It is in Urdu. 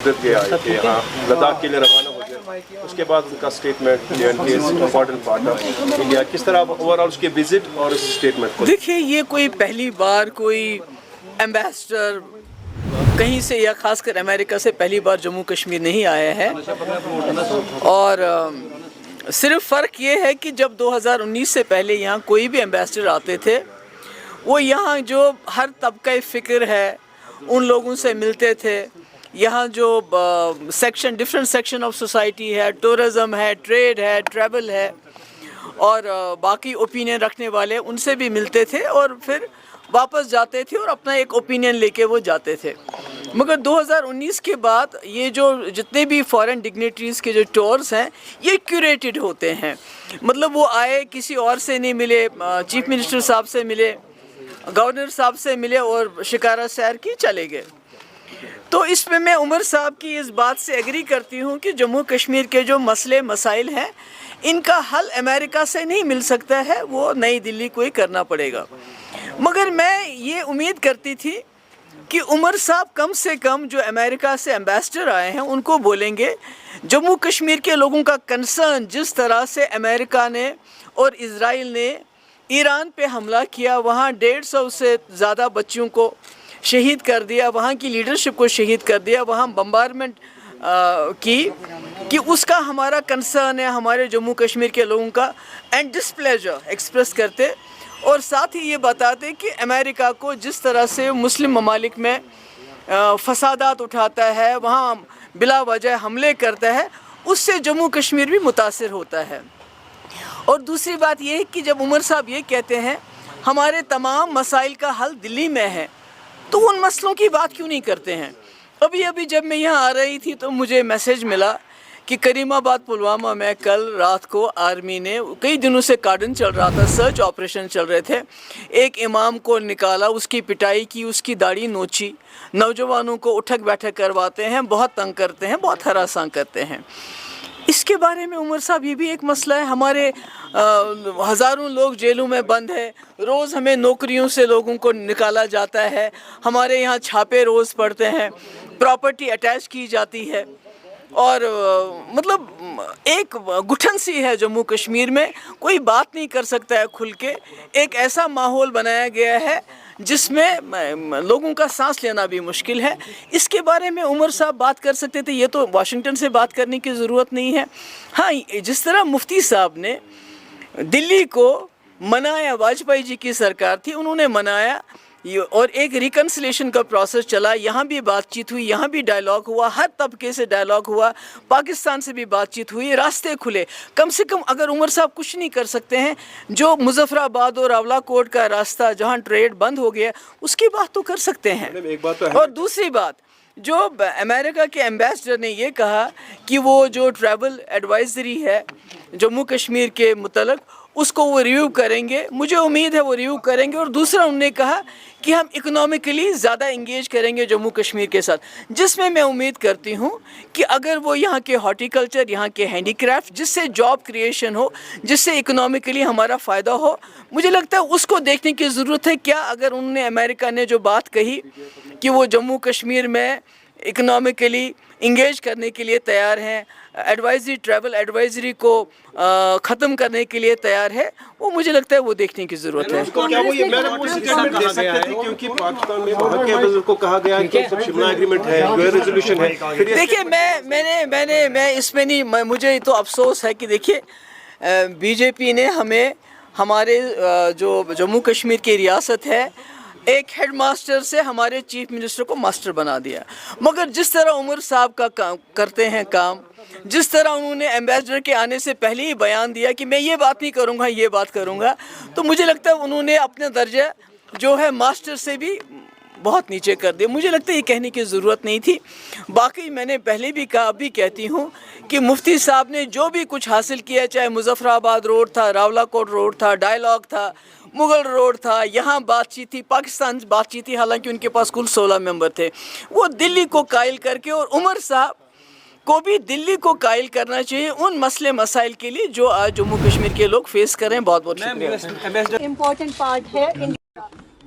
کے آئے تھے یہاں لداخ کے لیے روانہ ہو گئے. اس کے بعد ان کا statement important part of India. کس طرح اوور آل اس کے وزٹ اور اس اسٹیٹمنٹ کو دیکھیے یہ کوئی پہلی بار کوئی ایمبیسڈر کہیں سے یا خاص کر امریکہ سے پہلی بار جموں کشمیر نہیں آیا ہے. اور صرف فرق یہ ہے کہ جب 2019 سے پہلے یہاں کوئی بھی ایمبیسڈر آتے تھے وہ یہاں جو ہر طبقہ فکر ہے ان لوگوں سے ملتے تھے. یہاں جو section different section of society ہے, ٹورزم ہے, ٹریڈ ہے, ٹریول ہے اور باقی اوپینین رکھنے والے ان سے بھی ملتے تھے اور پھر واپس جاتے تھے اور اپنا ایک اوپینین لے کے وہ جاتے تھے. مگر 2019 کے بعد یہ جو جتنے بھی فارن ڈگنیٹریز کے جو ٹورز ہیں یہ کیوریٹڈ ہوتے ہیں. مطلب وہ آئے کسی اور سے نہیں ملے, چیف منسٹر صاحب سے ملے, گورنر صاحب سے ملے اور شکارہ سیر کی چلے گئے. تو اس میں عمر صاحب کی اس بات سے ایگری کرتی ہوں کہ جموں کشمیر کے جو مسئلے مسائل ہیں ان کا حل امریکہ سے نہیں مل سکتا ہے, وہ نئی دلی کو ہی کرنا پڑے گا. مگر میں یہ امید کرتی تھی کہ عمر صاحب کم سے کم جو امریکہ سے ایمبیسڈر آئے ہیں ان کو بولیں گے جموں کشمیر کے لوگوں کا کنسرن جس طرح سے امریکہ نے اور اسرائیل نے ایران پہ حملہ کیا, وہاں 150 سے زیادہ بچوں کو شہید کر دیا, وہاں کی لیڈرشپ کو شہید کر دیا, وہاں بمبارمنٹ کی کہ اس کا ہمارا کنسرن ہے ہمارے جموں کشمیر کے لوگوں کا, اینڈ ڈسپلیجر ایکسپریس کرتے اور ساتھ ہی یہ بتاتے کہ امریکہ کو جس طرح سے مسلم ممالک میں فسادات اٹھاتا ہے, وہاں بلا وجہ حملے کرتا ہے, اس سے جموں کشمیر بھی متاثر ہوتا ہے. اور دوسری بات یہ ہے کہ جب عمر صاحب یہ کہتے ہیں ہمارے تمام مسائل کا حل دلی میں ہے تو ان مسئلوں کی بات کیوں نہیں کرتے ہیں؟ ابھی جب میں یہاں آ رہی تھی تو مجھے میسیج ملا کہ کریم آباد پلوامہ میں کل رات کو آرمی نے کئی دنوں سے کارڈن چل رہا تھا, سرچ آپریشن چل رہے تھے, ایک امام کو نکالا, اس کی پٹائی کی, اس کی داڑھی نوچی, نوجوانوں کو اٹھک بیٹھک کرواتے ہیں, بہت تنگ کرتے ہیں, بہت ہراساں کرتے ہیں. اس کے بارے میں عمر صاحب یہ بھی ایک مسئلہ ہے. ہمارے ہزاروں لوگ جیلوں میں بند ہیں, روز ہمیں نوکریوں سے لوگوں کو نکالا جاتا ہے, ہمارے یہاں چھاپے روز پڑتے ہیں, پراپرٹی اٹیچ کی جاتی ہے اور مطلب ایک گٹھن سی ہے جموں کشمیر میں, کوئی بات نہیں کر سکتا ہے کھل کے. ایک ایسا ماحول بنایا گیا ہے جس میں لوگوں کا سانس لینا بھی مشکل ہے. اس کے بارے میں عمر صاحب بات کر سکتے تھے, یہ تو واشنگٹن سے بات کرنے کی ضرورت نہیں ہے. ہاں جس طرح مفتی صاحب نے دلی کو منایا, واجپئی جی کی سرکار تھی انہوں نے منایا اور ایک ریکنسلیشن کا پروسیس چلا, یہاں بھی بات چیت ہوئی, یہاں بھی ڈائلاگ ہوا, ہر طبقے سے ڈائلاگ ہوا, پاکستان سے بھی بات چیت ہوئی, راستے کھلے. کم سے کم اگر عمر صاحب کچھ نہیں کر سکتے ہیں, جو مظفر آباد اور راولا کوٹ کا راستہ جہاں ٹریڈ بند ہو گیا اس کی بات تو کر سکتے ہیں. اور دوسری بات جو امریکہ کے ایمبیسڈر نے یہ کہا کہ وہ جو ٹریول ایڈوائزری ہے جموں کشمیر کے متعلق اس کو وہ ریویو کریں گے, مجھے امید ہے وہ ریویو کریں گے. اور دوسرا انہوں نے کہا کہ ہم اکنامکلی زیادہ انگیج کریں گے جموں کشمیر کے ساتھ, جس میں میں امید کرتی ہوں کہ اگر وہ یہاں کے ہارٹی کلچر, یہاں کے ہینڈی کرافٹ جس سے جاب کریشن ہو, جس سے اکنامکلی ہمارا فائدہ ہو, مجھے لگتا ہے اس کو دیکھنے کی ضرورت ہے. کیا اگر انہوں نے امریکہ نے جو بات کہی کہ وہ جموں کشمیر میں اکنامکلی انگیج کرنے کے لیے تیار ہیں, ایڈوائزری ٹریول ایڈوائزری کو ختم کرنے کے لیے تیار ہے, وہ مجھے لگتا ہے وہ دیکھنے کی ضرورت ہے. کیا وہ یہ دے سکتے تھے کیونکہ پاکستان میں وہاں کے بزرگ کو کہا گیا کہ شملہ ایگریمنٹ ہے, جو ریزولوشن ہے. دیکھیے میں اس میں نہیں, مجھے تو افسوس ہے کہ دیکھیے بی جے پی نے ہمیں ہمارے جو جموں کشمیر کی ریاست ہے ایک ہیڈ ماسٹر سے ہمارے چیف منسٹر کو ماسٹر بنا دیا. مگر جس طرح عمر صاحب کا کرتے ہیں کام, جس طرح انہوں نے ایمبیسڈر کے آنے سے پہلے ہی بیان دیا کہ میں یہ بات نہیں کروں گا, یہ بات کروں گا, تو مجھے لگتا ہے انہوں نے اپنے درجہ جو ہے ماسٹر سے بھی بہت نیچے کر دیا. مجھے لگتا ہے یہ کہنے کی ضرورت نہیں تھی. باقی میں نے پہلے بھی کہا, اب بھی کہتی ہوں کہ مفتی صاحب نے جو بھی کچھ حاصل کیا, چاہے مظفر آباد روڈ تھا, راولا کوٹ روڈ تھا, ڈائلاگ تھا, مغل روڈ تھا, یہاں بات چیت تھی, پاکستان بات چیت تھی, حالانکہ ان کے پاس کل 16 ممبر تھے, وہ دلی کو قائل کر کے, اور عمر صاحب کو بھی دلی کو قائل کرنا چاہیے ان مسئلے مسائل کے لیے جو آج جموں کشمیر کے لوگ فیس کر رہے ہیں. بہت بہت شکریہ. امپورٹنٹ پارٹ ہے